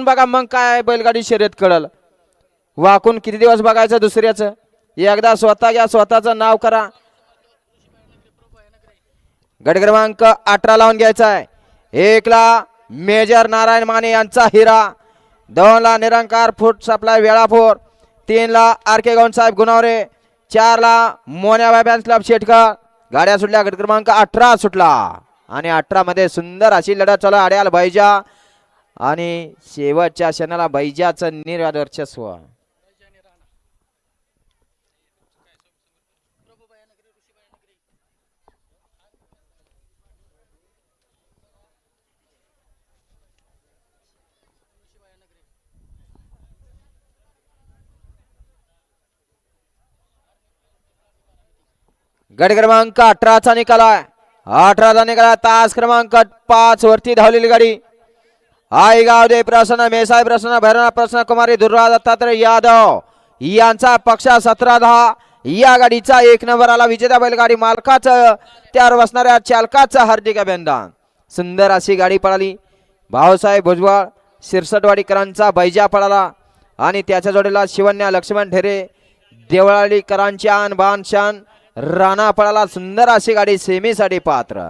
बघा मग काय बैलगाडी शर्यत कळल. वाकून किती दिवस बघायचं दुसऱ्याचं. एकदा स्वतः घ्या, स्वतःचं नाव करा. गट क्रमांक 18 लावून घ्यायचा आहे. 1 ला मेजर नारायण माने यांचा हिरा, 2 ला निरंकार फूड सप्लाय वेळापूर, 3 ला आर के गौंड साहेब गुणावरे, 4 ला मोन्याबाई फॅन्स क्लब शेटकर. गाड्या सुटल्या. गट क्रमांक 18 सुटला आणि 18 मध्ये सुंदर अशी लढत चालू. आड्याल बैजा आणि शेवटच्या क्षणाला बैजाचं निर्वाद वर्चस्व. गट क्रमांक 18चा निकाल आहे. 18चा निकाल. तास क्रमांक 5 वरती धावलेली गाडी आई गावदे प्रसन्न मेसाई प्रसन्न भैरवनाथ प्रसन्न कुमारी दुर्वा दत्तात्रय यादव यांचा पक्ष 17-10. या गाडीचा 1 नंबर आला. विजेता बैलगाडी मालकाचं त्यावर बसणाऱ्या चालकाचं हार्दिक अभिनंदन. सुंदर अशी गाडी पळाली. भाऊसाहेब भुजबळ शिरसटवाडीकरांचा बैजा पळाला आणि त्याच्या जोडीला शिवन्या लक्ष्मण ढेरे देवळालीकरांची आन बान शान राणा पळाला. सुंदर अशी गाडी सेमीसाठी पात्र.